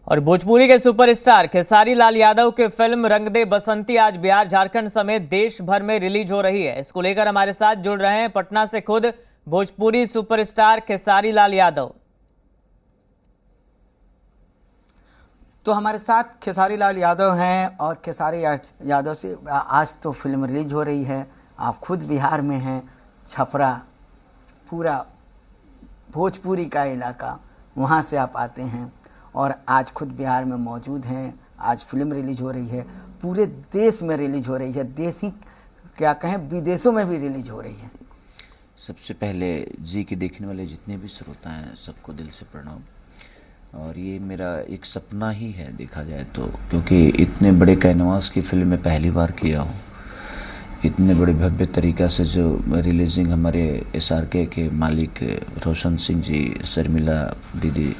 और भोजपुरी के सुपरस्टार खेसारी लाल यादव की फिल्म रंग दे बसंती आज बिहार झारखंड समेत देश भर में रिलीज हो रही है। इसको लेकर हमारे साथ जुड़ रहे हैं पटना से खुद भोजपुरी सुपरस्टार खेसारी लाल यादव। तो हमारे साथ खेसारी लाल यादव हैं और खेसारी यादव से आज तो फिल्म रिलीज हो रही है। आप खुद बिहार में हैं, छपरा पूरा भोजपुरी का इलाका, वहाँ से आप आते हैं और आज खुद बिहार में मौजूद हैं। आज फिल्म रिलीज हो रही है, पूरे देश में रिलीज हो रही है, देश ही क्या कहें विदेशों में भी रिलीज हो रही है। सबसे पहले जी के देखने वाले जितने भी श्रोता हैं सबको दिल से प्रणाम। और ये मेरा एक सपना ही है देखा जाए तो, क्योंकि इतने बड़े कैनवास की फिल्म मैं पहली बार किया हूँ। इतने बड़े भव्य तरीक़ा से जो रिलीजिंग हमारे SRK के मालिक रोशन सिंह जी, शर्मिला दीदी,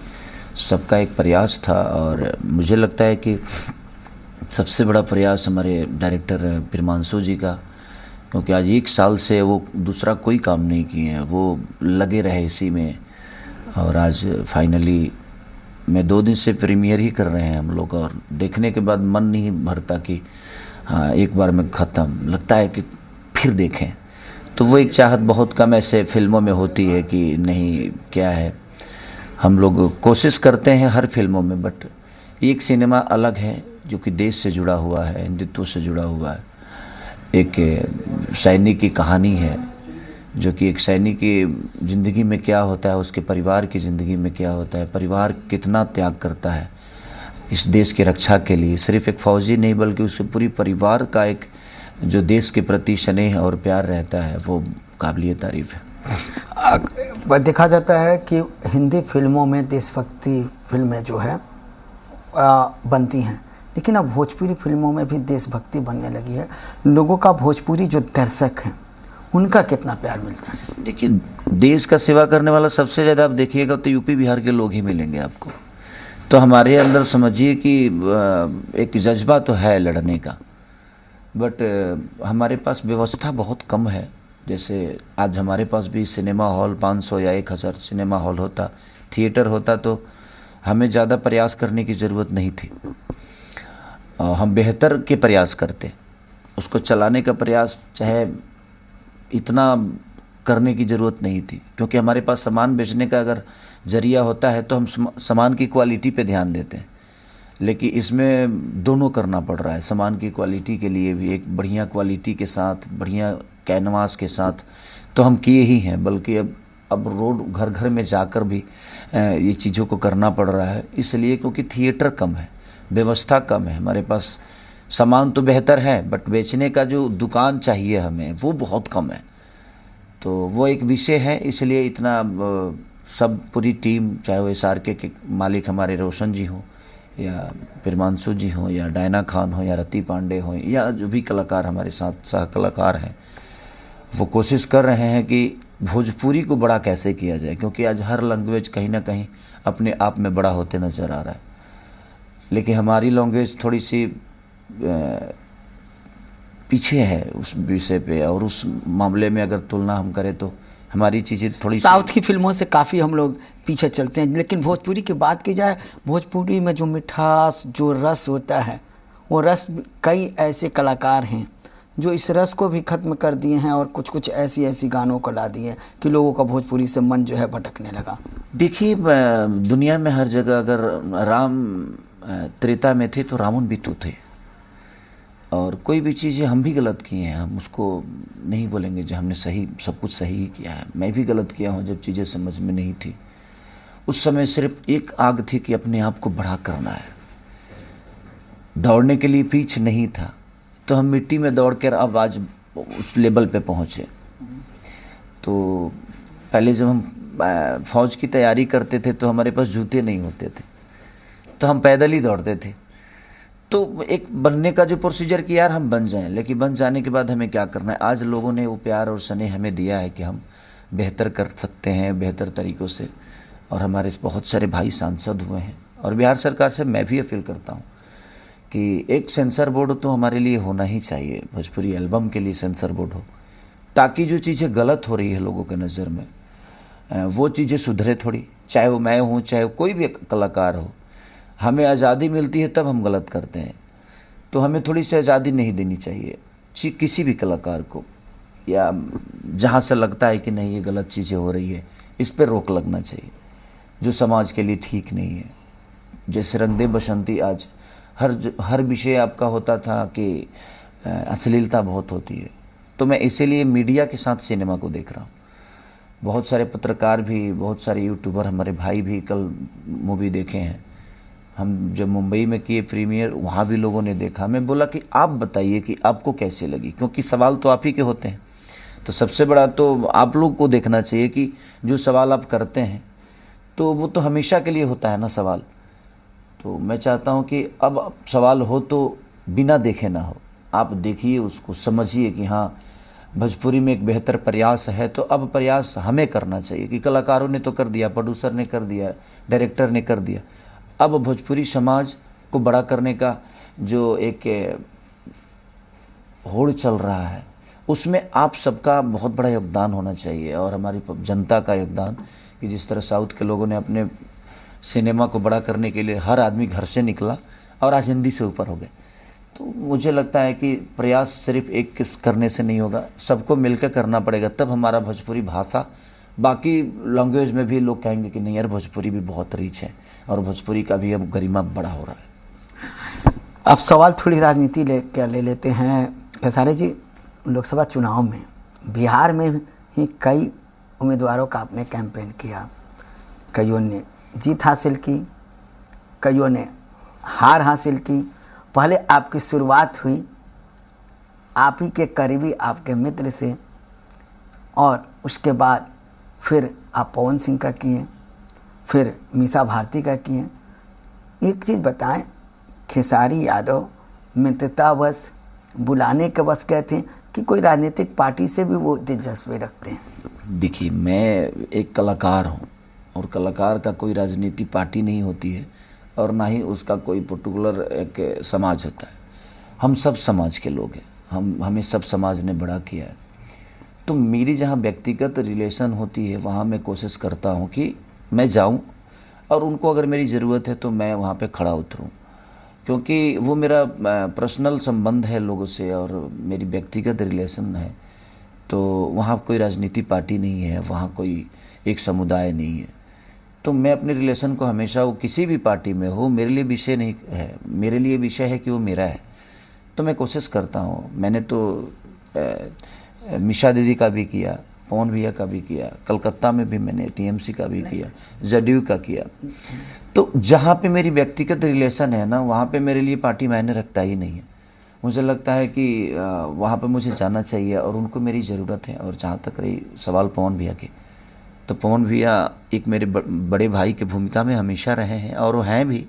सबका एक प्रयास था। और मुझे लगता है कि सबसे बड़ा प्रयास हमारे डायरेक्टर प्रिमांशु जी का, क्योंकि आज 1 साल से वो दूसरा कोई काम नहीं किए हैं, वो लगे रहे इसी में। और आज फाइनली मैं 2 दिन से प्रीमियर ही कर रहे हैं हम लोग, और देखने के बाद मन नहीं भरता कि हाँ एक बार में ख़त्म, लगता है कि फिर देखें। तो वो एक चाहत बहुत कम ऐसे फिल्मों में होती है कि नहीं क्या है, हम लोग कोशिश करते हैं हर फिल्मों में, बट एक सिनेमा अलग है जो कि देश से जुड़ा हुआ है, हिंदुत्व से जुड़ा हुआ है। एक सैनिक की कहानी है जो कि एक सैनिक की ज़िंदगी में क्या होता है, उसके परिवार की ज़िंदगी में क्या होता है, परिवार कितना त्याग करता है इस देश की रक्षा के लिए। सिर्फ एक फ़ौजी नहीं बल्कि उसके पूरी परिवार का एक जो देश के प्रति स्नेह और प्यार रहता है वो काबिलिए तारीफ़ है। देखा जाता है कि हिंदी फिल्मों में देशभक्ति फिल्में जो है बनती हैं, लेकिन अब भोजपुरी फिल्मों में भी देशभक्ति बनने लगी है। लोगों का भोजपुरी जो दर्शक हैं उनका कितना प्यार मिलता है? देखिए, देश का सेवा करने वाला सबसे ज़्यादा आप देखिएगा तो यूपी बिहार के लोग ही मिलेंगे आपको। तो हमारे अंदर समझिए कि एक जज्बा तो है लड़ने का, बट हमारे पास व्यवस्था बहुत कम है। जैसे आज हमारे पास भी सिनेमा हॉल 500 या 1000 सिनेमा हॉल होता, थिएटर होता, तो हमें ज़्यादा प्रयास करने की ज़रूरत नहीं थी। हम बेहतर के प्रयास करते, उसको चलाने का प्रयास चाहे इतना करने की ज़रूरत नहीं थी, क्योंकि हमारे पास सामान बेचने का अगर ज़रिया होता है तो हम सामान की क्वालिटी पे ध्यान देते हैं। लेकिन इसमें दोनों करना पड़ रहा है। सामान की क्वालिटी के लिए भी एक बढ़िया क्वालिटी के साथ, बढ़िया कैनवास के साथ तो हम किए ही हैं, बल्कि अब रोड घर घर में जाकर भी ये चीज़ों को करना पड़ रहा है। इसलिए क्योंकि थिएटर कम है, व्यवस्था कम है, हमारे पास सामान तो बेहतर है बट बेचने का जो दुकान चाहिए हमें वो बहुत कम है। तो वो एक विषय है, इसलिए इतना सब पूरी टीम, चाहे वो SRK के मालिक हमारे रोशन जी हों या प्रिमांशु जी हों या डायना खान हो या रति पांडे हों या जो भी कलाकार हमारे साथ सह कलाकार हैं, वो कोशिश कर रहे हैं कि भोजपुरी को बड़ा कैसे किया जाए, क्योंकि आज हर लैंग्वेज कहीं ना कहीं अपने आप में बड़ा होते नज़र आ रहा है। लेकिन हमारी लैंग्वेज थोड़ी सी पीछे है उस विषय पे, और उस मामले में अगर तुलना हम करें तो हमारी चीज़ें थोड़ी साउथ की फिल्मों से काफ़ी हम लोग पीछे चलते हैं। लेकिन भोजपुरी की बात की जाए, भोजपुरी में जो मिठास, जो रस होता है, वो रस कई ऐसे कलाकार हैं जो इस रस को भी ख़त्म कर दिए हैं और कुछ कुछ ऐसी गानों को ला दिए कि लोगों का भोजपुरी से मन जो है भटकने लगा। देखिए, दुनिया में हर जगह अगर राम त्रेता में थे तो रावण भी तो थे, और कोई भी चीज़ें हम भी गलत किए हैं, हम उसको नहीं बोलेंगे जो हमने सही सब कुछ सही ही किया है। मैं भी गलत किया हूँ जब चीज़ें समझ में नहीं थी। उस समय सिर्फ एक आग थी कि अपने आप को बड़ा करना है, दौड़ने के लिए पीछ नहीं था। तो हम मिट्टी में दौड़ कर अब आज उस लेवल पे पहुँचे। तो पहले जब हम फौज की तैयारी करते थे तो हमारे पास जूते नहीं होते थे, तो हम पैदल ही दौड़ते थे। तो एक बनने का जो प्रोसीजर कि यार हम बन जाएं, लेकिन बन जाने के बाद हमें क्या करना है। आज लोगों ने वो प्यार और स्नेह हमें दिया है कि हम बेहतर कर सकते हैं बेहतर तरीक़ों से, और हमारे बहुत सारे भाई सांसद हुए हैं। और बिहार सरकार से मैं भी अपील करता हूँ कि एक सेंसर बोर्ड तो हमारे लिए होना ही चाहिए, भोजपुरी एल्बम के लिए सेंसर बोर्ड हो, ताकि जो चीज़ें गलत हो रही है लोगों के नज़र में वो चीज़ें सुधरे थोड़ी। चाहे वो मैं हूँ, चाहे कोई भी कलाकार हो, हमें आज़ादी मिलती है तब हम गलत करते हैं। तो हमें थोड़ी सी आज़ादी नहीं देनी चाहिए किसी भी कलाकार को, या जहाँ से लगता है कि नहीं ये गलत चीज़ें हो रही है इस पर रोक लगना चाहिए, जो समाज के लिए ठीक नहीं है। जैसे रंग दे बसंती, आज हर विषय आपका होता था कि अश्लीलता बहुत होती है, तो मैं इसीलिए मीडिया के साथ सिनेमा को देख रहा हूँ। बहुत सारे पत्रकार भी, बहुत सारे यूट्यूबर, हमारे भाई भी कल मूवी देखे हैं। हम जब मुंबई में किए प्रीमियर, वहाँ भी लोगों ने देखा। मैं बोला कि आप बताइए कि आपको कैसे लगी, क्योंकि सवाल तो आप ही के होते हैं। तो सबसे बड़ा तो आप लोग को देखना चाहिए कि जो सवाल आप करते हैं तो वो तो हमेशा के लिए होता है ना सवाल। तो मैं चाहता हूँ कि अब सवाल हो तो बिना देखे ना हो, आप देखिए, उसको समझिए कि हाँ भोजपुरी में एक बेहतर प्रयास है। तो अब प्रयास हमें करना चाहिए कि कलाकारों ने तो कर दिया, प्रोड्यूसर ने कर दिया, डायरेक्टर ने कर दिया। अब भोजपुरी समाज को बड़ा करने का जो एक होड़ चल रहा है उसमें आप सबका बहुत बड़ा योगदान होना चाहिए, और हमारी जनता का योगदान, कि जिस तरह साउथ के लोगों ने अपने सिनेमा को बड़ा करने के लिए हर आदमी घर से निकला और आज हिंदी से ऊपर हो गए। तो मुझे लगता है कि प्रयास सिर्फ एक किस करने से नहीं होगा, सबको मिलकर करना पड़ेगा, तब हमारा भोजपुरी भाषा बाकी लैंग्वेज में भी लोग कहेंगे कि नहीं यार भोजपुरी भी बहुत रिच है और भोजपुरी का भी अब गरिमा बड़ा हो रहा है। अब सवाल थोड़ी राजनीति ले लेते हैं खेसारी जी। लोकसभा चुनाव में बिहार में ही कई उम्मीदवारों का आपने कैंपेन किया, कईयों ने जीत हासिल की, कईयों ने हार हासिल की। पहले आपकी शुरुआत हुई आप ही के करीबी आपके मित्र से, और उसके बाद फिर आप पवन सिंह का किए, फिर मीसा भारती का किए। एक चीज़ बताएं, खेसारी यादव मित्रतावश बुलाने के बस गए थे कि कोई राजनीतिक पार्टी से भी वो दिलचस्पी रखते हैं? देखिए, मैं एक कलाकार हूँ और कलाकार का कोई राजनीति पार्टी नहीं होती है और ना ही उसका कोई पर्टिकुलर एक समाज होता है। हम सब समाज के लोग हैं, हमें सब समाज ने बड़ा किया है। तो मेरी जहाँ व्यक्तिगत रिलेशन होती है वहाँ मैं कोशिश करता हूँ कि मैं जाऊँ और उनको अगर मेरी ज़रूरत है तो मैं वहाँ पे खड़ा उतरूँ, क्योंकि वो मेरा पर्सनल संबंध है लोगों से और मेरी व्यक्तिगत रिलेशन है। तो वहाँ कोई राजनीति पार्टी नहीं है, वहाँ कोई एक समुदाय नहीं है। तो मैं अपने रिलेशन को हमेशा, वो किसी भी पार्टी में हो, मेरे लिए विषय नहीं है, मेरे लिए विषय है कि वो मेरा है। तो मैं कोशिश करता हूँ। मैंने तो मिशा दीदी का भी किया, पवन भैया का भी किया, कलकत्ता में भी मैंने टीएमसी का भी किया, जदयू का किया। तो जहाँ पे मेरी व्यक्तिगत रिलेशन है ना, वहाँ पे मेरे लिए पार्टी मायने रखता ही नहीं है। मुझे लगता है कि वहाँ पे मुझे जाना चाहिए और उनको मेरी ज़रूरत है। और जहाँ तक रही सवाल पवन भैया के, तो पवन भैया एक मेरे बड़े भाई की भूमिका में हमेशा रहे हैं और वो हैं भी।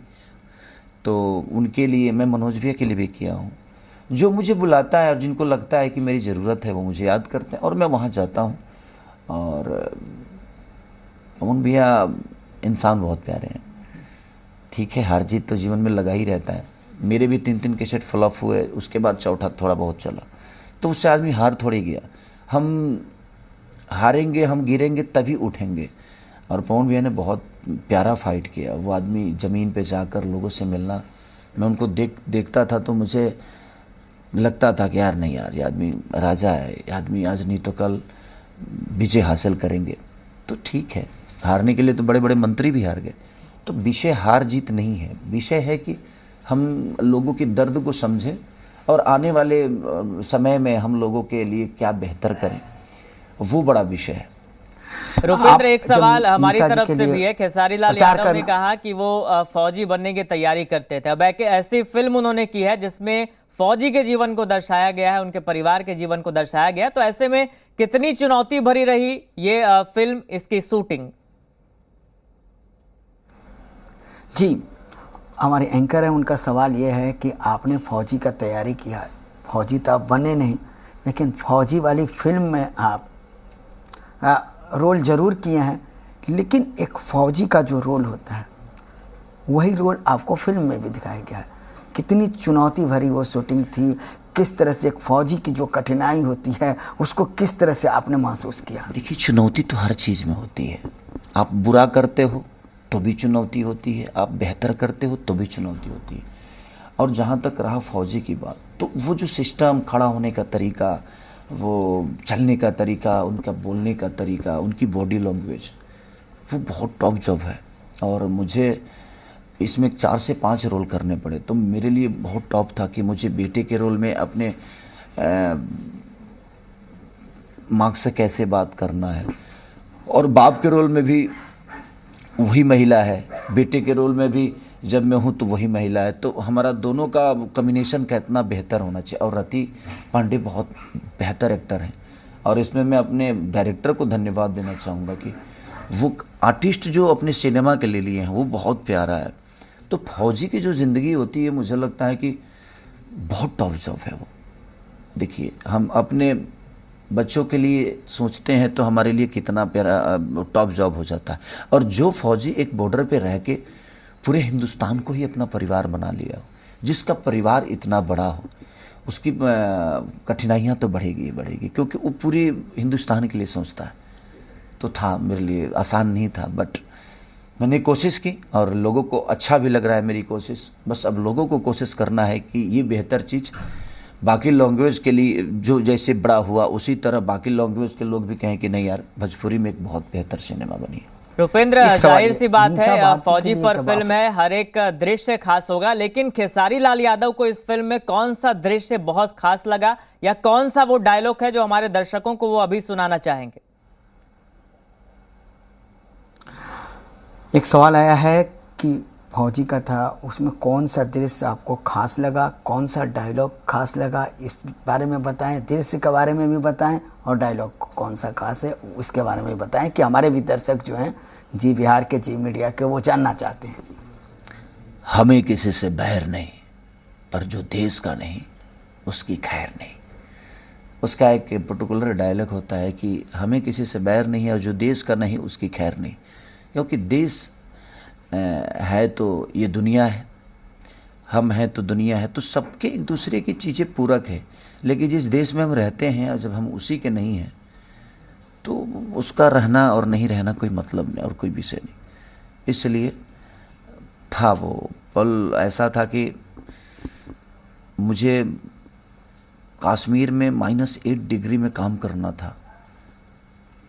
तो उनके लिए मैं मनोज भैया के लिए भी किया हूँ। जो मुझे बुलाता है और जिनको लगता है कि मेरी ज़रूरत है वो मुझे याद करते हैं और मैं वहाँ जाता हूँ। और पवन भैया इंसान बहुत प्यारे हैं। ठीक है, हार जीत तो जीवन में लगा ही रहता है। मेरे भी 3 कैसेट फ्लॉप हुए, उसके बाद चौथा थोड़ा बहुत चला, तो उससे आदमी हार थोड़ी गया। हम हारेंगे, हम गिरेंगे तभी उठेंगे। और पवन भैया ने बहुत प्यारा फाइट किया। वो आदमी ज़मीन पे जाकर लोगों से मिलना, मैं उनको देखता था तो मुझे लगता था कि यार नहीं यार, ये आदमी राजा है, ये आदमी आज नहीं तो कल विजय हासिल करेंगे। तो ठीक है, हारने के लिए तो बड़े बड़े मंत्री भी हार गए। तो विषय हार जीत नहीं है, विषय है कि हम लोगों के दर्द को समझें और आने वाले समय में हम लोगों के लिए क्या बेहतर करें, वो बड़ा विषय है। रुपेंद्र, एक सवाल हमारी तरफ से भी है। खेसारी लाल यादव ने कहा कि वो फौजी बनने की तैयारी करते थे। अब एक ऐसी फिल्म उन्होंने की है जिसमें फौजी के जीवन को दर्शाया गया है, उनके परिवार के जीवन को दर्शाया गया। तो ऐसे में कितनी चुनौती भरी रही ये फिल्म, इसकी शूटिंग? जी, हमारे एंकर हैं, उनका सवाल ये है कि आपने फौजी का तैयारी किया है, फौजी तो आप बने नहीं, लेकिन फौजी वाली फिल्म में आप रोल ज़रूर किए हैं, लेकिन एक फ़ौजी का जो रोल होता है वही रोल आपको फिल्म में भी दिखाया गया है। कितनी चुनौती भरी वो शूटिंग थी, किस तरह से एक फ़ौजी की जो कठिनाई होती है उसको किस तरह से आपने महसूस किया? देखिए, चुनौती तो हर चीज़ में होती है। आप बुरा करते हो तो भी चुनौती होती है, आप बेहतर करते हो तो भी चुनौती होती है। और जहाँ तक रहा फौजी की बात, तो वो जो सिस्टम, खड़ा होने का तरीका, वो चलने का तरीका, उनका बोलने का तरीका, उनकी बॉडी लैंग्वेज, वो बहुत टॉप जॉब है। और मुझे इसमें 4 से 5 रोल करने पड़े, तो मेरे लिए बहुत टॉप था कि मुझे बेटे के रोल में अपने माँ से कैसे बात करना है, और बाप के रोल में भी वही महिला है, बेटे के रोल में भी जब मैं हूँ तो वही महिला है। तो हमारा दोनों का कॉम्बिनेशन कितना बेहतर होना चाहिए। और रति पांडे बहुत बेहतर एक्टर हैं, और इसमें मैं अपने डायरेक्टर को धन्यवाद देना चाहूँगा कि वो आर्टिस्ट जो अपने सिनेमा के लिए लिए हैं वो बहुत प्यारा है। तो फौजी की जो ज़िंदगी होती है, मुझे लगता है कि बहुत टॉप जॉब है वो। देखिए, हम अपने बच्चों के लिए सोचते हैं तो हमारे लिए कितना प्यारा टॉप जॉब हो जाता है। और जो फौजी एक बॉर्डर पे रह के पूरे हिंदुस्तान को ही अपना परिवार बना लिया हो, जिसका परिवार इतना बड़ा हो, उसकी कठिनाइयाँ तो बढ़ेगी ही बढ़ेगी, क्योंकि वो पूरे हिंदुस्तान के लिए सोचता है। तो था, मेरे लिए आसान नहीं था, बट मैंने कोशिश की और लोगों को अच्छा भी लग रहा है मेरी कोशिश। बस अब लोगों को कोशिश करना है कि ये बेहतर चीज़ बाकी लैंग्वेज के लिए जो जैसे बड़ा हुआ उसी तरह बाकी लैंग्वेज के लोग भी कहें कि नहीं यार, भोजपुरी में एक बहुत बेहतर सिनेमा बनी है। रुपेंद्र, एक सवाल जाहिर सी बात मीसा है, भारती के फौजी लिए पर जवाब। फिल्म है, हर एक दृश्य खास होगा, लेकिन खेसारी लाल यादव को इस फिल्म में कौन सा दृश्य बहुत खास लगा, या कौन सा वो डायलॉग है जो हमारे दर्शकों को वो अभी सुनाना चाहेंगे? एक सवाल आया है कि फौजी का था, उसमें कौन सा दृश्य आपको खास लगा, कौन सा डायलॉग खास लगा, इस बारे में बताएं। दृश्य के बारे में भी बताएं और डायलॉग कौन सा खास है उसके बारे में भी बताएं, कि हमारे भी दर्शक जो हैं जी बिहार के, जी मीडिया के, वो जानना चाहते हैं। हमें किसी से बैर नहीं, पर जो देश का नहीं उसकी खैर नहीं। उसका एक पर्टिकुलर डायलॉग होता है कि हमें किसी से बैर नहीं और जो देश का नहीं उसकी खैर नहीं। क्योंकि देश है तो ये दुनिया है, हम हैं तो दुनिया है, तो सबके एक दूसरे की चीज़ें पूरक है। लेकिन जिस देश में हम रहते हैं और जब हम उसी के नहीं हैं तो उसका रहना और नहीं रहना कोई मतलब नहीं और कोई विषय नहीं। इसलिए था वो पल ऐसा था कि मुझे कश्मीर में -8 डिग्री में काम करना था,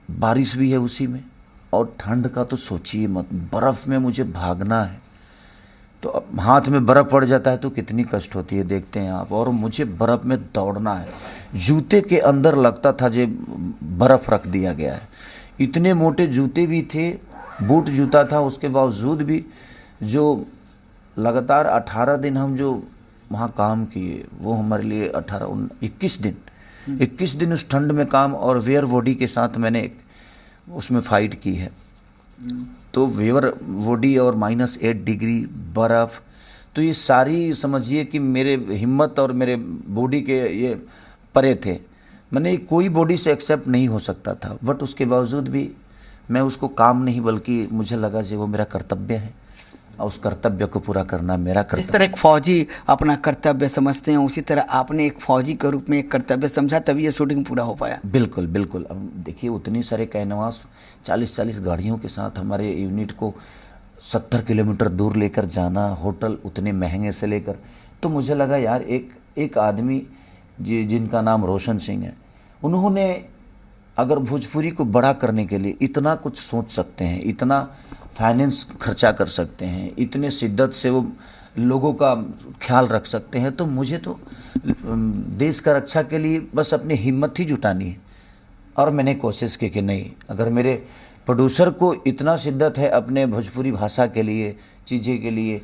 बारिश भी है उसी में, और ठंड का तो सोचिए मत, बर्फ़ में मुझे भागना है। तो अब हाथ में बर्फ़ पड़ जाता है तो कितनी कष्ट होती है, देखते हैं आप। और मुझे बर्फ़ में दौड़ना है, जूते के अंदर लगता था जो बर्फ़ रख दिया गया है। इतने मोटे जूते भी थे, बूट जूता था, उसके बावजूद भी जो लगातार 18 दिन हम जो वहाँ काम किए, वो हमारे लिए 21 दिन उस ठंड में काम, और वेयर बॉडी के साथ मैंने उसमें फाइट की है। तो वेयर बॉडी और -8 डिग्री बर्फ़, तो ये सारी समझिए कि मेरे हिम्मत और मेरे बॉडी के ये परे थे। मैंने कोई बॉडी से एक्सेप्ट नहीं हो सकता था, बट उसके बावजूद भी मैं उसको काम नहीं, बल्कि मुझे लगा कि वो मेरा कर्तव्य है और उस कर्तव्य को पूरा करना मेरा जिस कर्तव्य। तरह एक फौजी अपना कर्तव्य समझते हैं, उसी तरह आपने एक फौजी के रूप में एक कर्तव्य समझा, तभी ये शूटिंग पूरा हो पाया। बिल्कुल बिल्कुल। अब देखिए, उतनी सारे कैनवास 40-40 गाड़ियों के साथ हमारे यूनिट को 70 किलोमीटर दूर लेकर जाना, होटल उतने महंगे से लेकर, तो मुझे लगा यार एक आदमी जिनका नाम रोशन सिंह है, उन्होंने अगर भोजपुरी को बड़ा करने के लिए इतना कुछ सोच सकते हैं, इतना फाइनेंस खर्चा कर सकते हैं, इतने शिद्दत से वो लोगों का ख्याल रख सकते हैं, तो मुझे तो देश का रक्षा के लिए बस अपनी हिम्मत ही जुटानी है। और मैंने कोशिश की कि नहीं, अगर मेरे प्रोड्यूसर को इतना शिद्दत है अपने भोजपुरी भाषा के लिए, चीज़ें के लिए,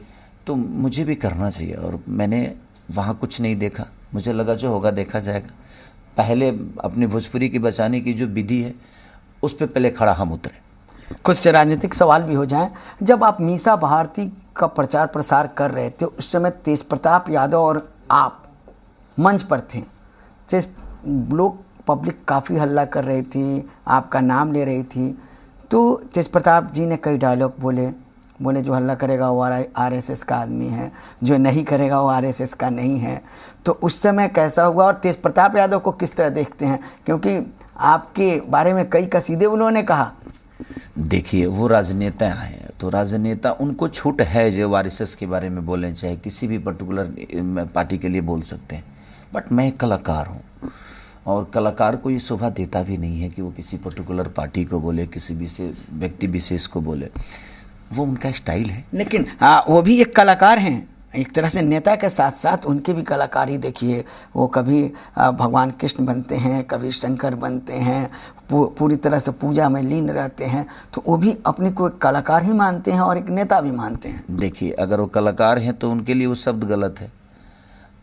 तो मुझे भी करना चाहिए। और मैंने वहाँ कुछ नहीं देखा, मुझे लगा जो होगा देखा जाएगा। पहले अपनी भोजपुरी की बचाने की जो विधि है उस पर पहले खड़ा हम उतरे। कुछ राजनीतिक सवाल भी हो जाएं। जब आप मीसा भारती का प्रचार प्रसार कर रहे थे, उस समय तेज प्रताप यादव और आप मंच पर थे, लोग पब्लिक काफ़ी हल्ला कर रही थी, आपका नाम ले रही थी, तो तेज प्रताप जी ने कई डायलॉग बोले जो हल्ला करेगा वो आरएसएस का आदमी है, जो नहीं करेगा वो आरएसएस का नहीं है। तो उस समय कैसा हुआ, और तेज प्रताप यादव को किस तरह देखते हैं? क्योंकि आपके बारे में कई कसीदे उन्होंने कहा देखिए वो राजनेता हैं, तो राजनेता उनको छूट है जो आरएसएस के बारे में बोलें, चाहे किसी भी पर्टिकुलर पार्टी के लिए बोल सकते हैं। बट मैं एक कलाकार हूँ और कलाकार को ये शोभा देता भी नहीं है कि वो किसी पर्टिकुलर पार्टी को बोले, किसी व्यक्ति विशेष को बोले। वो उनका स्टाइल है। लेकिन वो भी एक कलाकार हैं, एक तरह से नेता के साथ साथ उनकी भी कलाकारी देखिए। वो कभी भगवान कृष्ण बनते हैं, कभी शंकर बनते हैं, पूरी तरह से पूजा में लीन रहते हैं। तो वो भी अपने को एक कलाकार ही मानते हैं और एक नेता भी मानते हैं। देखिए अगर वो कलाकार हैं तो उनके लिए वो शब्द गलत है।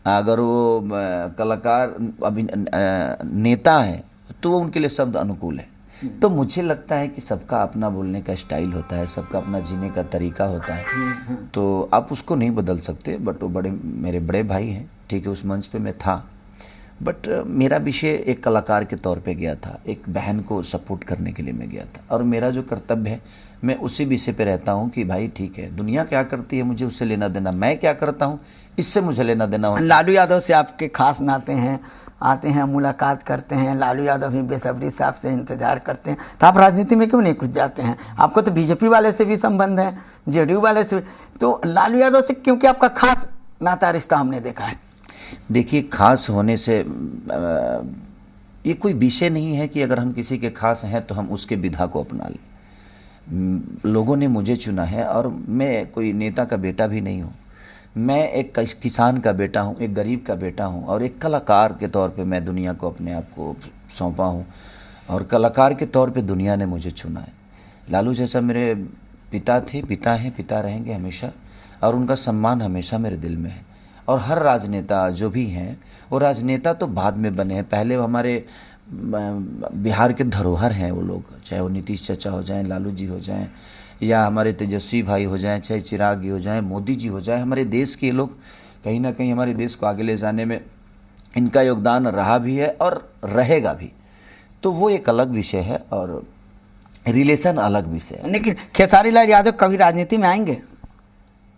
अगर वो कलाकार नेता है तो वो उनके लिए शब्द अनुकूल है। तो मुझे लगता है कि सबका अपना बोलने का स्टाइल होता है, सबका अपना जीने का तरीका होता है, तो आप उसको नहीं बदल सकते। बट वो मेरे बड़े भाई हैं, ठीक है, उस मंच पे मैं था। बट मेरा विषय एक कलाकार के तौर पे गया था, एक बहन को सपोर्ट करने के लिए मैं गया था। और मेरा जो कर्तव्य है मैं उसी विषय पे रहता हूँ कि भाई ठीक है, दुनिया क्या करती है मुझे उससे लेना देना, मैं क्या करता हूँ इससे मुझे लेना देना हो। लालू यादव से आपके खास नाते हैं, आते हैं, मुलाकात करते हैं। लालू यादव भी बेसब्री से आपसे इंतजार करते हैं। तो आप राजनीति में क्यों नहीं घुस जाते हैं? आपको तो बीजेपी वाले से भी संबंध है, जेडीयू वाले से भी। तो लालू यादव से क्योंकि आपका खास नाता रिश्ता हमने देखा है। देखिए खास होने से ये कोई विषय नहीं है कि अगर हम किसी के खास हैं तो हम उसके विधा को अपना लें। लोगों ने मुझे चुना है और मैं कोई नेता का बेटा भी नहीं हूँ। मैं एक किसान का बेटा हूँ, एक गरीब का बेटा हूँ और एक कलाकार के तौर पे मैं दुनिया को अपने आप को सौंपा हूँ और कलाकार के तौर पे दुनिया ने मुझे चुना है। लालू जैसा मेरे पिता थे, पिता हैं, पिता रहेंगे हमेशा और उनका सम्मान हमेशा मेरे दिल में है। और हर राजनेता जो भी हैं वो राजनेता तो बाद में बने हैं, पहले वो हमारे बिहार के धरोहर हैं वो लोग, चाहे वो नीतीश चाचा हो जाएं, लालू जी हो जाएं या हमारे तेजस्वी भाई हो जाएं, चाहे चिराग जी हो जाएं, मोदी जी हो जाएं। हमारे देश के लोग कहीं ना कहीं हमारे देश को आगे ले जाने में इनका योगदान रहा भी है और रहेगा भी। तो वो एक अलग विषय है और रिलेशन अलग विषय है। लेकिन खेसारी लाल यादव कभी राजनीति में आएंगे?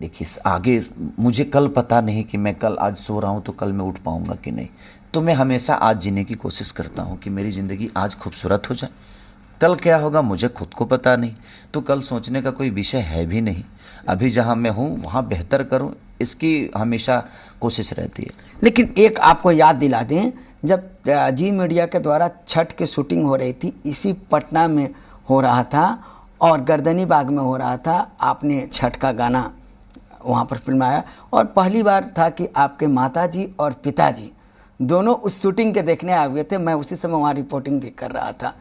देखिए आगे मुझे कल पता नहीं कि मैं कल आज सो रहा हूँ तो कल मैं उठ पाऊँगा कि नहीं। तो मैं हमेशा आज जीने की कोशिश करता हूँ कि मेरी ज़िंदगी आज खूबसूरत हो जाए। कल क्या होगा मुझे खुद को पता नहीं, तो कल सोचने का कोई विषय है भी नहीं। अभी जहाँ मैं हूँ वहाँ बेहतर करूँ, इसकी हमेशा कोशिश रहती है। लेकिन एक आपको याद दिला दें, जब जी मीडिया के द्वारा छठ की शूटिंग हो रही थी, इसी पटना में हो रहा था और गर्दनी बाग में हो रहा था, आपने छठ का गाना वहाँ पर फिल्माया और पहली बार था कि आपके माताजी और पिताजी दोनों उस शूटिंग के देखने आए हुए थे। मैं उसी समय वहाँ रिपोर्टिंग भी कर रहा था।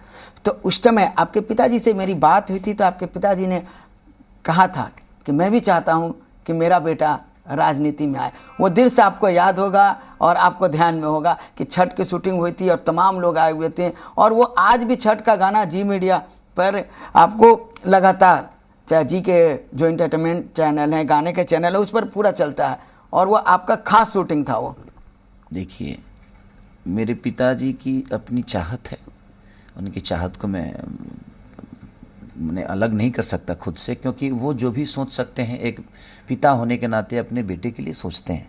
तो उस समय आपके पिताजी से मेरी बात हुई थी, तो आपके पिताजी ने कहा था कि मैं भी चाहता हूँ कि मेरा बेटा राजनीति में आए। वो दिल से आपको याद होगा और आपको ध्यान में होगा कि छठ की शूटिंग हुई थी और तमाम लोग आए हुए थे और वो आज भी छठ का गाना जी मीडिया पर आपको लगातार, चाहे जी के जो एंटरटेनमेंट चैनल है, गाने के चैनल है, उस पर पूरा चलता है और वो आपका खास शूटिंग था। वो देखिए मेरे पिताजी की अपनी चाहत है, उनकी चाहत को मैं अलग नहीं कर सकता खुद से, क्योंकि वो जो भी सोच सकते हैं एक पिता होने के नाते अपने बेटे के लिए सोचते हैं।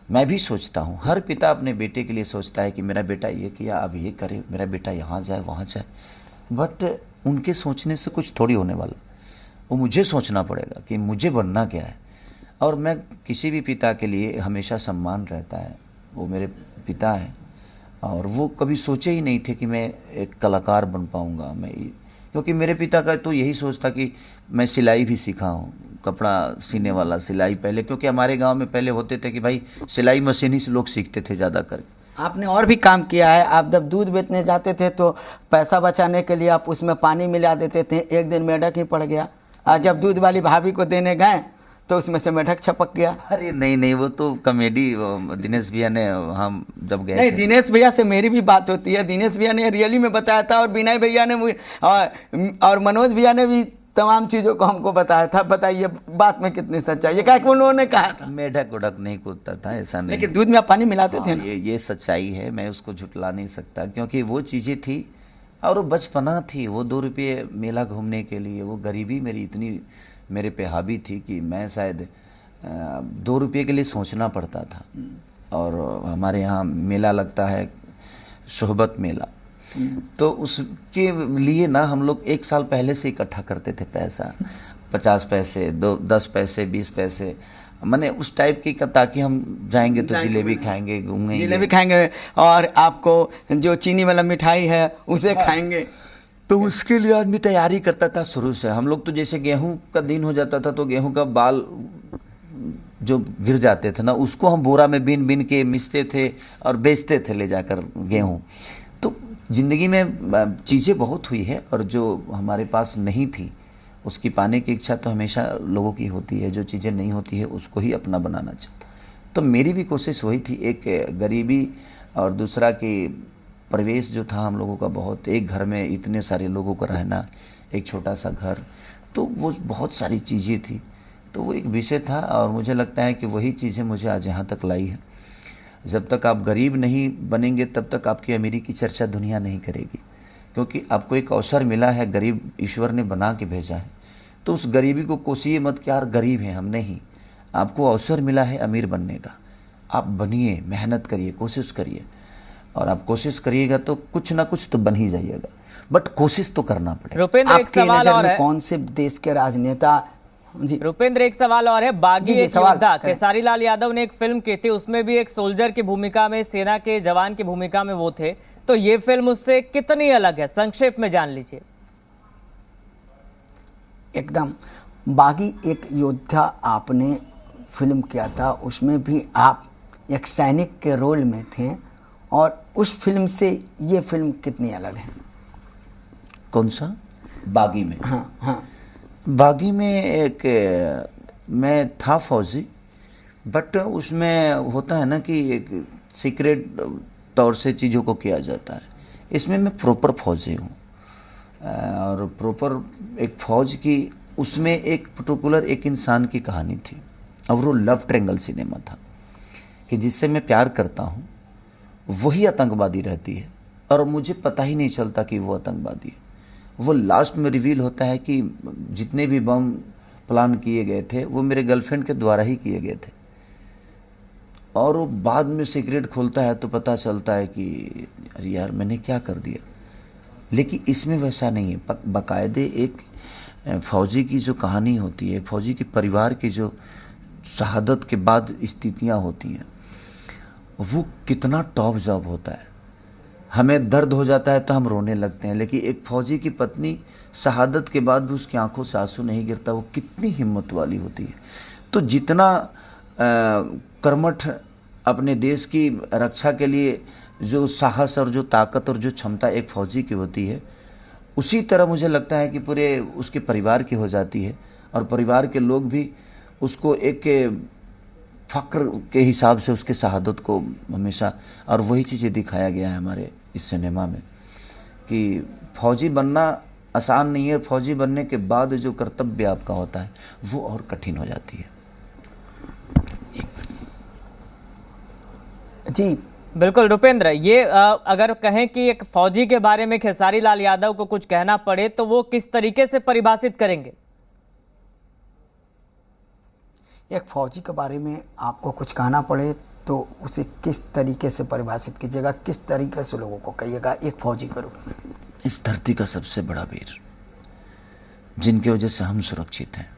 मैं भी सोचता हूँ, हर पिता अपने बेटे के लिए सोचता है कि मेरा बेटा ये किया अब ये करे, मेरा बेटा यहाँ जाए वहाँ जाए। बट उनके सोचने से कुछ थोड़ी होने वाला, वो मुझे सोचना पड़ेगा कि मुझे बनना क्या है। और मैं किसी भी पिता के लिए हमेशा सम्मान रहता है। वो मेरे पिता हैं और वो कभी सोचे ही नहीं थे कि मैं एक कलाकार बन पाऊँगा। क्योंकि मेरे पिता का तो यही सोच था कि मैं सिलाई भी सीखा हूँ, कपड़ा सीने वाला, सिलाई पहले, क्योंकि हमारे गांव में पहले होते थे कि भाई सिलाई मशीन ही से लोग सीखते थे ज़्यादा करके। आपने और भी काम किया है। आप जब दूध बेचने जाते थे तो पैसा बचाने के लिए आप उसमें पानी मिला देते थे। एक दिन मेढक ही पड़ गया, आज जब दूध वाली भाभी को देने गए तो उसमें से मेढक छपक गया। अरे नहीं, वो तो कॉमेडी दिनेश भैया ने, हम जब गए नहीं, थे। दिनेश भैया से मेरी भी बात होती है। दिनेश भैया ने रियली में बताया था और विनय भैया ने और मनोज भैया ने भी तमाम चीज़ों को हमको बताया था। बताइए बात में कितनी सच्चाई है, क्या उन्होंने कहा था। मेढक उड़क नहीं कूदता था, ऐसा नहीं। लेकिन दूध में आप पानी मिलाते थे ना। ये सच्चाई है, मैं उसको झुटला नहीं सकता, क्योंकि वो चीज़ें थी और वो बचपना थी। वो 2 रुपये मेला घूमने के लिए, वो गरीबी मेरी इतनी मेरे पे हावी थी कि मैं शायद 2 रुपये के लिए सोचना पड़ता था। और हमारे यहाँ मेला लगता है, सोहबत मेला, तो उसके लिए ना हम लोग 1 साल पहले से इकट्ठा करते थे पैसा, 50 पैसे, 10 पैसे, 20 पैसे, माने उस टाइप की, ताकि हम जाएंगे तो जिलेबी खाएंगे, घूमेंगे, जिलेबी खाएंगे और आपको जो चीनी वाला मिठाई है उसे खाएंगे। तो उसके लिए आदमी तैयारी करता था शुरू से। हम लोग तो जैसे गेहूं का दिन हो जाता था तो गेहूं का बाल जो गिर जाते थे ना, उसको हम बोरा में बीन बीन के मिसते थे और बेचते थे ले जाकर गेहूं। तो ज़िंदगी में चीज़ें बहुत हुई है, और जो हमारे पास नहीं थी उसकी पाने की इच्छा तो हमेशा लोगों की होती है। जो चीज़ें नहीं होती है उसको ही अपना बनाना चाहता। तो मेरी भी कोशिश वही थी, एक गरीबी और दूसरा कि परिवेश जो था हम लोगों का बहुत, एक घर में इतने सारे लोगों का रहना, एक छोटा सा घर, तो वो बहुत सारी चीज़ें थी। तो वो एक विषय था, और मुझे लगता है कि वही चीज़ें मुझे आज यहाँ तक लाई है। जब तक आप गरीब नहीं बनेंगे तब तक आपकी अमीरी की चर्चा दुनिया नहीं करेगी, क्योंकि आपको एक अवसर मिला है, गरीब ईश्वर ने बना के भेजा है। तो उस गरीबी को कोसिए मत कि यार गरीब हैं हम, नहीं। आपको अवसर मिला है अमीर बनने का, आप बनिए, मेहनत करिए, कोशिश करिए, और आप कोशिश करिएगा तो कुछ ना कुछ तो बन ही जाइएगा, बट कोशिश तो करना पड़ेगा। रुपेंद्र, एक आपके सवाल नजर और में है। कौन से देश के राजनेता जी रुपेंद्र, एक सवाल और है। बागी जी, एक सवाल योद्धा करें। खेसारी लाल यादव ने एक फिल्म की थी, उसमें भी एक सोल्जर की भूमिका में, सेना के जवान की भूमिका में वो थे। तो ये फिल्म उससे कितनी अलग है, संक्षेप में जान लीजिए। एकदम, बागी एक योद्धा आपने फिल्म किया था, उसमें भी आप एक सैनिक के रोल में थे, और उस फिल्म से ये फिल्म कितनी अलग है? कौन सा? बागी में? हाँ हाँ। बागी में एक मैं था फौजी, बट उसमें होता है ना कि एक सीक्रेट तौर से चीज़ों को किया जाता है। इसमें मैं प्रॉपर फौजी हूँ, और प्रॉपर एक फौज की, उसमें एक पर्टिकुलर एक इंसान की कहानी थी, और वो लव ट्रेंगल सिनेमा था कि जिससे मैं प्यार करता हूँ वही आतंकवादी रहती है, और मुझे पता ही नहीं चलता कि वो आतंकवादी है। वो लास्ट में रिवील होता है कि जितने भी बम प्लान किए गए थे वो मेरे गर्लफ्रेंड के द्वारा ही किए गए थे, और वो बाद में सीक्रेट खोलता है तो पता चलता है कि अरे यार मैंने क्या कर दिया। लेकिन इसमें वैसा नहीं है, बाकायदे एक फौजी की जो कहानी होती है, फौजी के परिवार की जो शहादत के बाद स्थितियाँ होती हैं, वो कितना टॉप जॉब होता है। हमें दर्द हो जाता है तो हम रोने लगते हैं, लेकिन एक फौजी की पत्नी शहादत के बाद भी उसकी आंखों से आंसू नहीं गिरता, वो कितनी हिम्मत वाली होती है। तो जितना कर्मठ अपने देश की रक्षा के लिए जो साहस और जो ताकत और जो क्षमता एक फौजी की होती है, उसी तरह मुझे लगता है कि पूरे उसके परिवार की हो जाती है, और परिवार के लोग भी उसको एक फ़क्र के हिसाब से उसके शहादत को हमेशा, और वही चीज़ें दिखाया गया है हमारे इस सिनेमा में कि फौजी बनना आसान नहीं है, फौजी बनने के बाद जो कर्तव्य आपका होता है वो और कठिन हो जाती है। जी बिल्कुल रुपेंद्र, ये अगर कहें कि एक फौजी के बारे में खेसारी लाल यादव को कुछ कहना पड़े तो वो किस तरीके से परिभाषित करेंगे? एक फौजी के बारे में आपको कुछ कहना पड़े तो उसे किस तरीके से परिभाषित कीजिएगा, किस तरीके से लोगों को कहिएगा एक फौजी के रूप में? इस धरती का सबसे बड़ा वीर, जिनकी वजह से हम सुरक्षित हैं।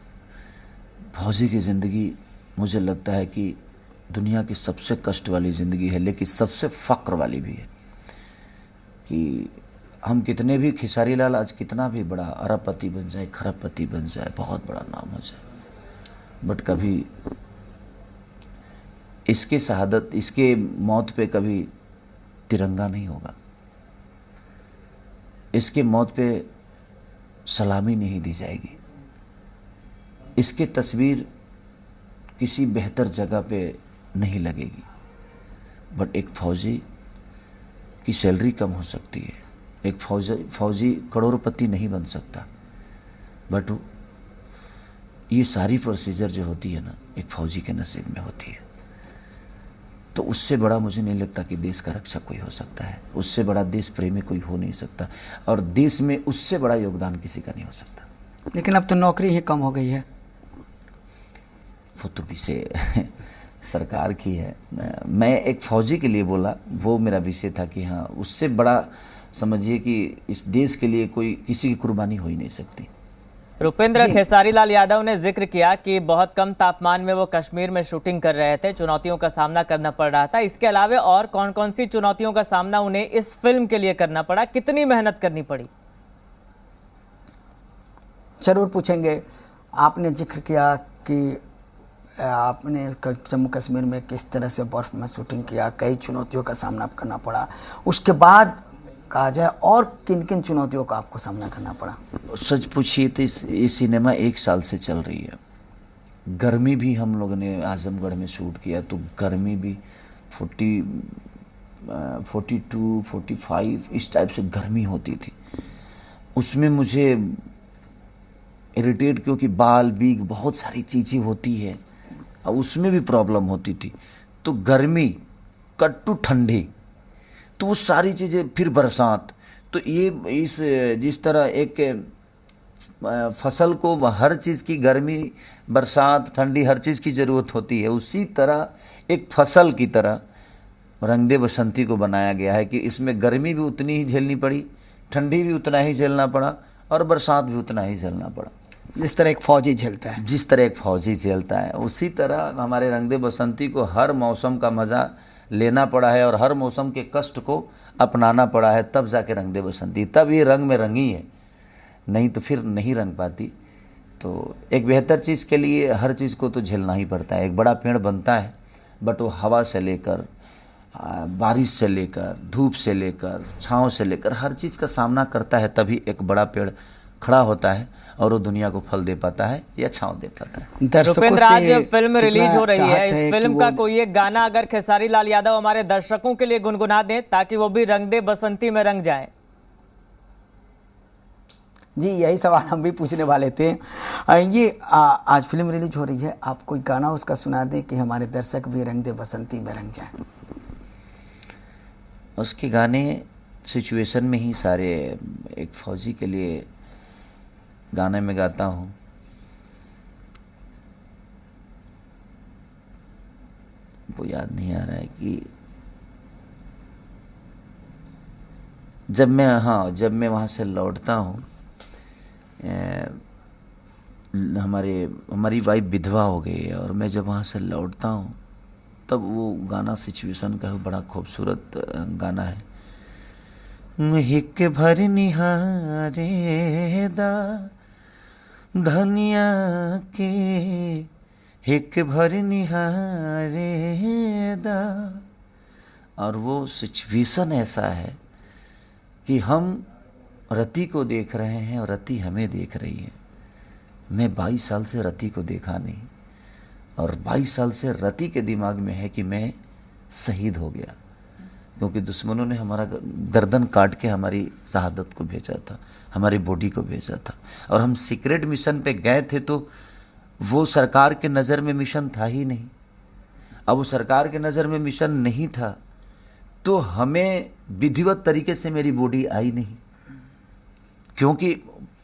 फौजी की ज़िंदगी मुझे लगता है कि दुनिया की सबसे कष्ट वाली ज़िंदगी है, लेकिन सबसे फ़क्र वाली भी है। कि हम कितने भी, खेसारी लाल आज कितना भी बड़ा अरबपति बन जाए, खरबपति बन जाए, बहुत बड़ा नाम हो जाए, बट कभी इसके शहादत, इसके मौत पे कभी तिरंगा नहीं होगा, इसके मौत पे सलामी नहीं दी जाएगी, इसकी तस्वीर किसी बेहतर जगह पे नहीं लगेगी। बट एक फौजी की सैलरी कम हो सकती है, एक फौजी करोड़पति नहीं बन सकता, बट ये सारी प्रोसीजर जो होती है ना, एक फौजी के नसीब में होती है। तो उससे बड़ा मुझे नहीं लगता कि देश का रक्षक कोई हो सकता है, उससे बड़ा देश प्रेमी कोई हो नहीं सकता, और देश में उससे बड़ा योगदान किसी का नहीं हो सकता। लेकिन अब तो नौकरी ही कम हो गई है। वो तो विषय सरकार की है। मैं एक फौजी के लिए बोला, वो मेरा विषय था कि हाँ, उससे बड़ा समझिए कि इस देश के लिए कोई किसी की कुर्बानी हो ही नहीं सकती। रुपेंद्र, खेसारी लाल यादव ने जिक्र किया कि बहुत कम तापमान में वो कश्मीर में शूटिंग कर रहे थे, चुनौतियों का सामना करना पड़ रहा था। इसके अलावा और कौन कौन सी चुनौतियों का सामना उन्हें इस फिल्म के लिए करना पड़ा, कितनी मेहनत करनी पड़ी? जरूर पूछेंगे। आपने जिक्र किया कि आपने जम्मू कश्मीर में किस तरह से बर्फ़ में शूटिंग किया, कई चुनौतियों का सामना करना पड़ा। उसके बाद कहा जाए और किन किन चुनौतियों का आपको सामना करना पड़ा? सच पूछिए तो ये सिनेमा 1 साल से चल रही है। गर्मी भी हम लोगों ने आजमगढ़ में शूट किया तो गर्मी भी 42, 45 इस टाइप से गर्मी होती थी। उसमें मुझे इरिटेट, क्योंकि बाल बीग बहुत सारी चीज़ें होती है और उसमें भी प्रॉब्लम होती थी। तो गर्मी, कट्टू ठंडी, तो वो सारी चीज़ें, फिर बरसात, तो ये जिस तरह एक फसल को हर चीज़ की गर्मी, बरसात, ठंडी हर चीज़ की ज़रूरत होती है, उसी तरह एक फसल की तरह रंग दे बसंती को बनाया गया है कि इसमें गर्मी भी उतनी ही झेलनी पड़ी, ठंडी भी उतना ही झेलना पड़ा और बरसात भी उतना ही झेलना पड़ा। जिस तरह एक फौजी झेलता है, जिस तरह एक फौजी झेलता है, उसी तरह हमारे रंग दे बसंती को हर मौसम का मज़ा लेना पड़ा है और हर मौसम के कष्ट को अपनाना पड़ा है, तब जाके रंग दे बसंती, तब ये रंग में रंगी है, नहीं तो फिर नहीं रंग पाती। तो एक बेहतर चीज़ के लिए हर चीज़ को तो झेलना ही पड़ता है। एक बड़ा पेड़ बनता है, बट वो हवा से लेकर, बारिश से लेकर, धूप से लेकर, छाँव से लेकर हर चीज़ का सामना करता है, तभी एक बड़ा पेड़ खड़ा होता है और वो दुनिया को फल दे पाता है या छाँव दे पाता है। रुपेंद्र, आज फिल्म रिलीज हो रही है, इस फिल्म का कोई एक गाना अगर खेसारी लाल यादव हमारे दर्शकों के लिए गुनगुना दें ताकि वो भी रंग दे बसंती में रंग जाए। जी, यही सवाल हम भी पूछने वाले थे। ये आज फिल्म रिलीज हो रही है, आप कोई गाना उसका सुना दें कि हमारे दर्शक भी रंग दे बसंती में रंग जाए। उसके गाने सिचुएशन में ही सारे, एक फौजी के लिए गाने में गाता हूँ। वो याद नहीं आ रहा है कि जब मैं वहाँ से लौटता हूँ, हमारी वाइफ विधवा हो गई है और मैं जब वहाँ से लौटता हूँ तब वो गाना सिचुएशन का बड़ा खूबसूरत गाना है। हिक भर निहारे दा धनिया के, हिक भर निहारे दा। और वो सिचुएशन ऐसा है कि हम रति को देख रहे हैं और रति हमें देख रही है। मैं 22 साल से रति को देखा नहीं और 22 साल से रति के दिमाग में है कि मैं शहीद हो गया, क्योंकि दुश्मनों ने हमारा गर्दन काट के हमारी शहादत को भेजा था, हमारी बॉडी को भेजा था। और हम सीक्रेट मिशन पे गए थे तो वो सरकार के नज़र में मिशन था ही नहीं। अब वो सरकार के नज़र में मिशन नहीं था तो हमें विधिवत तरीके से मेरी बॉडी आई नहीं, क्योंकि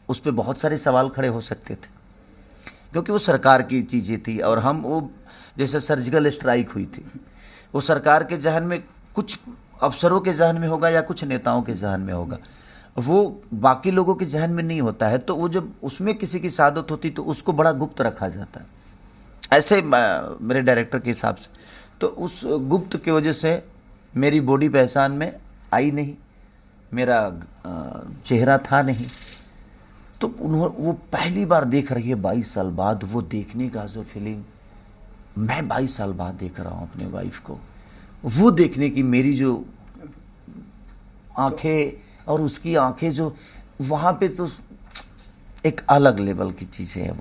उस पर बहुत सारे सवाल खड़े हो सकते थे, क्योंकि वो सरकार की चीज़ें थी। और हम वो जैसे सर्जिकल स्ट्राइक हुई थी, वो सरकार के जहन में, कुछ अफसरों के जहन में होगा या कुछ नेताओं के जहन में होगा, वो बाकी लोगों के जहन में नहीं होता है। तो वो जब उसमें किसी की शहादत होती तो उसको बड़ा गुप्त रखा जाता है, ऐसे मेरे डायरेक्टर के हिसाब से। तो उस गुप्त की वजह से मेरी बॉडी पहचान में आई नहीं, मेरा चेहरा था नहीं। तो वो पहली बार देख रही है 22 साल बाद। वो देखने का जो फीलिंग, मैं 22 साल बाद देख रहा हूँ अपने वाइफ को, वो देखने की मेरी जो आंखें और उसकी आंखें, जो वहाँ पे तो एक अलग लेवल की चीज़ें है।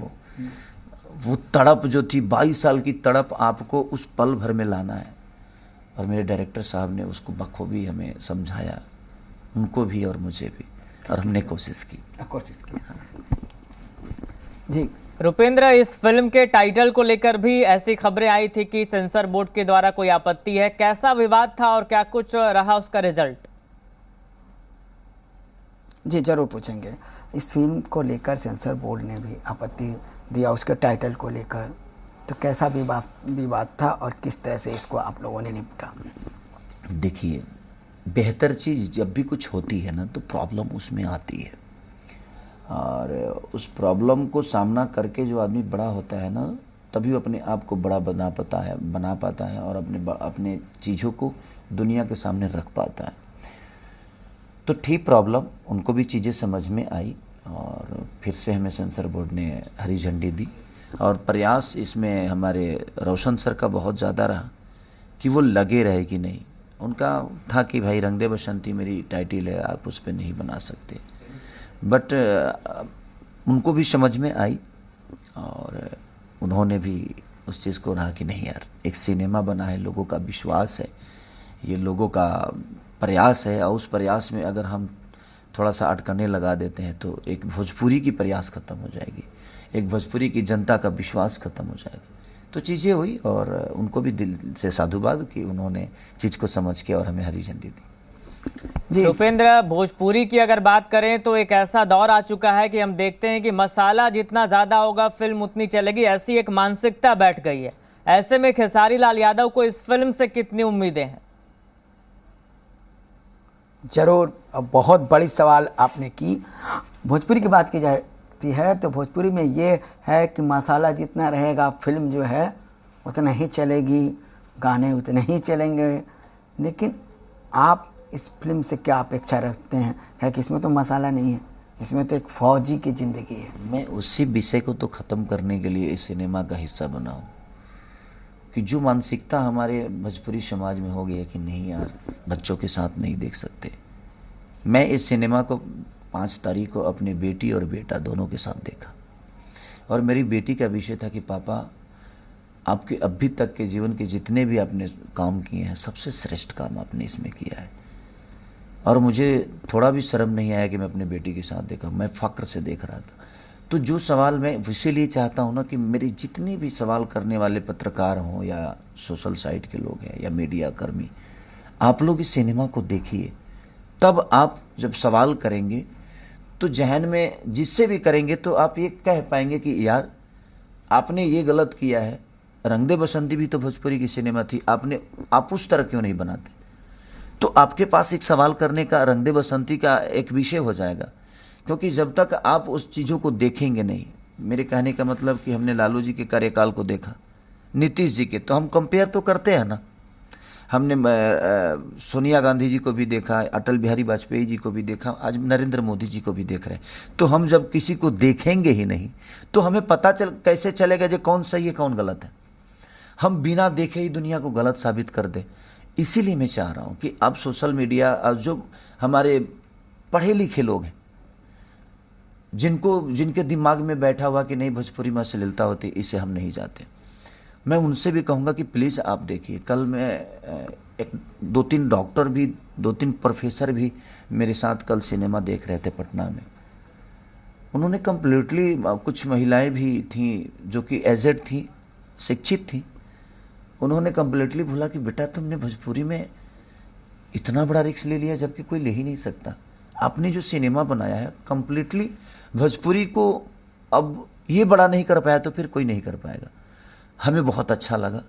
वो तड़प जो थी, 22 साल की तड़प आपको उस पल भर में लाना है। और मेरे डायरेक्टर साहब ने उसको बखूबी हमें समझाया, उनको भी और मुझे भी, और हमने कोशिश की। जी रुपेंद्र, इस फिल्म के टाइटल को लेकर भी ऐसी खबरें आई थी कि सेंसर बोर्ड के द्वारा कोई आपत्ति है, कैसा विवाद था और क्या कुछ रहा उसका रिजल्ट? जी जरूर पूछेंगे। इस फिल्म को लेकर सेंसर बोर्ड ने भी आपत्ति दिया उसके टाइटल को लेकर, तो कैसा विवाद था और किस तरह से इसको आप लोगों ने निपटा? देखिए, बेहतर चीज़ जब भी कुछ होती है ना तो प्रॉब्लम उसमें आती है, और उस प्रॉब्लम को सामना करके जो आदमी बड़ा होता है ना तभी वो अपने आप को बड़ा बना पाता है और अपने चीज़ों को दुनिया के सामने रख पाता है। तो ठीक प्रॉब्लम, उनको भी चीज़ें समझ में आई और फिर से हमें सेंसर बोर्ड ने हरी झंडी दी, और प्रयास इसमें हमारे रोशन सर का बहुत ज़्यादा रहा कि वो लगे रहे कि नहीं। उनका था कि भाई रंग दे बसंती मेरी टाइटल है, आप उस पर नहीं बना सकते, बट उनको भी समझ में आई और उन्होंने भी उस चीज़ को कहा कि नहीं यार, एक सिनेमा बना है, लोगों का विश्वास है, ये लोगों का प्रयास है, और उस प्रयास में अगर हम थोड़ा सा अटकने लगा देते हैं तो एक भोजपुरी की प्रयास ख़त्म हो जाएगी, एक भोजपुरी की जनता का विश्वास ख़त्म हो जाएगा। तो चीज़ें हुई और उनको भी दिल से साधुवाद कि उन्होंने चीज़ को समझ के और हमें हरी झंडी दी। जी उपेंद्र, भोजपुरी की अगर बात करें तो एक ऐसा दौर आ चुका है कि हम देखते हैं कि मसाला जितना ज़्यादा होगा फिल्म उतनी चलेगी, ऐसी एक मानसिकता बैठ गई है। ऐसे में खेसारी लाल यादव को इस फिल्म से कितनी उम्मीदें हैं? जरूर, बहुत बड़ी सवाल आपने की। भोजपुरी की बात की जाती है तो भोजपुरी में ये है कि मसाला जितना रहेगा फिल्म जो है उतना ही चलेगी, गाने उतने ही चलेंगे। लेकिन आप इस फिल्म से क्या अपेक्षा रखते हैं? है कि इसमें तो मसाला नहीं है, इसमें तो एक फौजी की ज़िंदगी है। मैं उसी विषय को तो ख़त्म करने के लिए इस सिनेमा का हिस्सा बना हूँ कि जो मानसिकता हमारे भोजपुरी समाज में हो गई है कि नहीं यार, बच्चों के साथ नहीं देख सकते। मैं इस सिनेमा को 5 तारीख को अपनी बेटी और बेटा दोनों के साथ देखा, और मेरी बेटी का विषय था कि पापा, आपके अभी तक के जीवन के जितने भी आपने काम किए हैं सबसे श्रेष्ठ काम आपने इसमें किया है। और मुझे थोड़ा भी शर्म नहीं आया कि मैं अपनी बेटी के साथ देखा, मैं फ़ख्र से देख रहा था। तो जो सवाल मैं इसीलिए चाहता हूँ ना कि मेरी जितनी भी सवाल करने वाले पत्रकार हों या सोशल साइट के लोग हैं या मीडिया कर्मी, आप लोग इस सिनेमा को देखिए, तब आप जब सवाल करेंगे तो जहन में जिससे भी करेंगे तो आप ये कह पाएंगे कि यार आपने ये गलत किया है। रंग दे बसंती भी तो भोजपुरी की सिनेमा थी, आप उस तरह क्यों नहीं बनाते? तो आपके पास एक सवाल करने का रंग दे बसंती का एक विषय हो जाएगा, क्योंकि जब तक आप उस चीज़ों को देखेंगे नहीं। मेरे कहने का मतलब कि हमने लालू जी के कार्यकाल को देखा, नीतीश जी के, तो हम कंपेयर तो करते हैं ना। हमने सोनिया गांधी जी को भी देखा, अटल बिहारी वाजपेयी जी को भी देखा, आज नरेंद्र मोदी जी को भी देख रहे हैं। तो हम जब किसी को देखेंगे ही नहीं तो हमें पता कैसे चलेगा जो कौन सही है कौन गलत है? हम बिना देखे ही दुनिया को गलत साबित कर दे। इसीलिए मैं चाह रहा हूँ कि अब सोशल मीडिया, जो हमारे पढ़े लिखे लोग हैं, जिनके दिमाग में बैठा हुआ कि नहीं भोजपुरी में अश्लीलता होती, इसे हम नहीं चाहते, मैं उनसे भी कहूँगा कि प्लीज़ आप देखिए। कल मैं 2-3 डॉक्टर भी, 2-3 प्रोफेसर भी मेरे साथ कल सिनेमा देख रहे थे पटना में। उन्होंने कम्प्लीटली, कुछ महिलाएं भी थीं जो कि एजेड थी, शिक्षित थी, उन्होंने कम्प्लीटली बोला कि बेटा तुमने भोजपुरी में इतना बड़ा रिस्क ले लिया जबकि कोई ले ही नहीं सकता। आपने जो सिनेमा बनाया है कम्प्लीटली भोजपुरी को अब ये बड़ा नहीं कर पाया तो फिर कोई नहीं कर पाएगा। हमें बहुत अच्छा लगा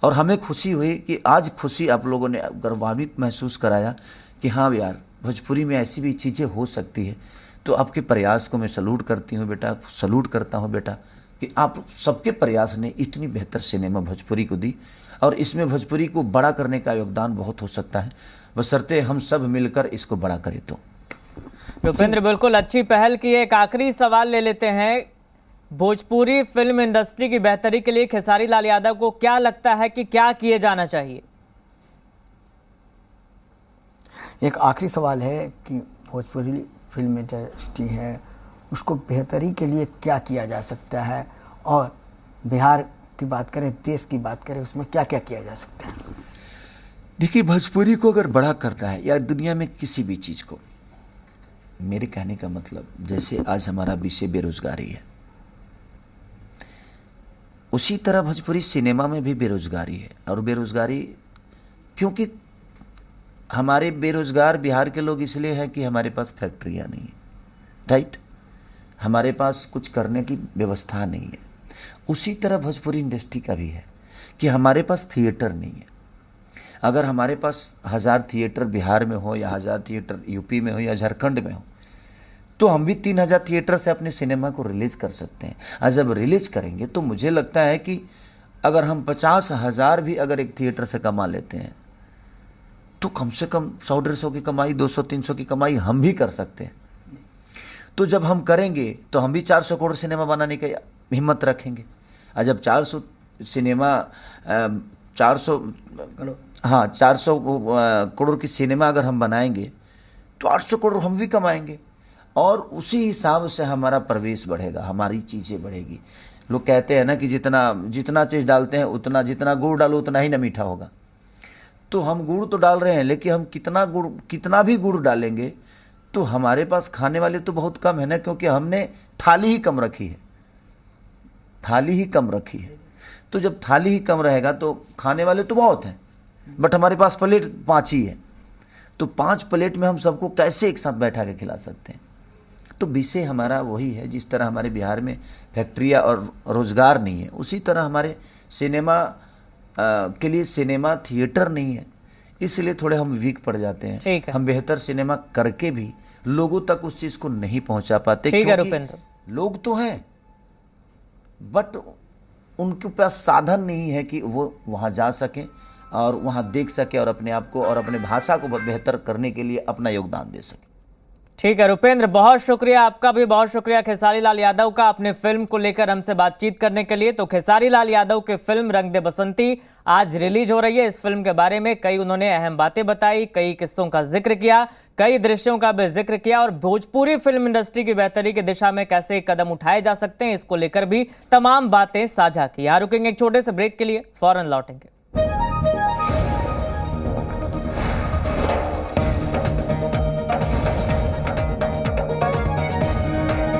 और हमें खुशी हुई कि आज खुशी आप लोगों ने गर्वान्वित महसूस कराया कि हाँ यार, भोजपुरी में ऐसी भी चीज़ें हो सकती है। तो आपके प्रयास को मैं सलूट करती हूँ बेटा, सलूट करता हूँ बेटा कि आप सबके प्रयास ने इतनी बेहतर सिनेमा भोजपुरी को दी, और इसमें भोजपुरी को बड़ा करने का योगदान बहुत हो सकता है, बशर्ते हम सब मिलकर इसको बड़ा करें। तो रुपेंद्र, बिल्कुल अच्छी पहल की। एक आखिरी सवाल ले लेते हैं, भोजपुरी फिल्म इंडस्ट्री की बेहतरी के लिए खेसारी लाल यादव को क्या लगता है कि क्या किए जाना चाहिए? एक आखिरी सवाल है कि भोजपुरी फिल्म इंडस्ट्री है उसको बेहतरी के लिए क्या किया जा सकता है, और बिहार की बात करें, देश की बात करें, उसमें क्या क्या किया जा सकता है? देखिए, भोजपुरी को अगर बड़ा करना है या दुनिया में किसी भी चीज़ को, मेरे कहने का मतलब, जैसे आज हमारा विषय बेरोजगारी है, उसी तरह भोजपुरी सिनेमा में भी बेरोजगारी है। और बेरोजगारी क्योंकि हमारे बेरोजगार बिहार के लोग इसलिए हैं कि हमारे पास फैक्ट्रियाँ नहीं है, राइट, हमारे पास कुछ करने की व्यवस्था नहीं है। उसी तरह भोजपुरी इंडस्ट्री का भी है कि हमारे पास थिएटर नहीं है। अगर हमारे पास 1000 थिएटर बिहार में हो या 1000 थिएटर यूपी में हो या झारखंड में हो, तो हम भी 3000 थिएटर से अपने सिनेमा को रिलीज कर सकते हैं। और जब रिलीज करेंगे तो मुझे लगता है कि अगर हम 50,000 भी अगर एक थिएटर से कमा लेते हैं तो कम से कम 100-150 की कमाई, 200-300 की कमाई हम भी कर सकते हैं। तो जब हम करेंगे तो हम भी 400 करोड़ सिनेमा बनाने की हिम्मत रखेंगे। और जब 400 सिनेमा 400 करोड़ की सिनेमा अगर हम बनाएंगे तो 800 करोड़ हम भी कमाएंगे, और उसी हिसाब से हमारा प्रवेश बढ़ेगा, हमारी चीज़ें बढ़ेगी। लोग कहते हैं ना कि जितना चीज़ डालते हैं उतना, जितना गुड़ डालो उतना ही ना मीठा होगा। तो हम गुड़ तो डाल रहे हैं, लेकिन हम कितना भी गुड़ डालेंगे तो हमारे पास खाने वाले तो बहुत कम है ना, क्योंकि हमने थाली ही कम रखी है। तो जब थाली ही कम रहेगा तो खाने वाले तो बहुत हैं, बट हमारे पास प्लेट 5 ही है। तो 5 प्लेट में हम सबको कैसे एक साथ बैठा के खिला सकते हैं? तो विषय हमारा वही है। जिस तरह हमारे बिहार में फैक्ट्रियाँ और रोजगार नहीं है, उसी तरह हमारे सिनेमा के लिए सिनेमा थिएटर नहीं है, इसलिए थोड़े हम वीक पड़ जाते हैं। हम बेहतर सिनेमा करके भी लोगों तक उस चीज़ को नहीं पहुंचा पाते, क्योंकि लोग तो हैं बट उनके पास साधन नहीं है कि वो वहाँ जा सकें और वहाँ देख सके और अपने आप को और अपने भाषा को बेहतर करने के लिए अपना योगदान दे सके। ठीक है रुपेंद्र, बहुत शुक्रिया। आपका भी बहुत शुक्रिया खेसारी लाल यादव का अपने फिल्म को लेकर हमसे बातचीत करने के लिए। तो खेसारी लाल यादव की फिल्म रंग दे बसंती आज रिलीज हो रही है। इस फिल्म के बारे में कई उन्होंने अहम बातें बताई, कई किस्सों का जिक्र किया, कई दृश्यों का भी जिक्र किया, और भोजपुरी फिल्म इंडस्ट्री की बेहतरी की दिशा में कैसे कदम उठाए जा सकते हैं इसको लेकर भी तमाम बातें साझा की। यहाँ रुकेंगे एक छोटे से ब्रेक के लिए, फौरन लौटेंगे।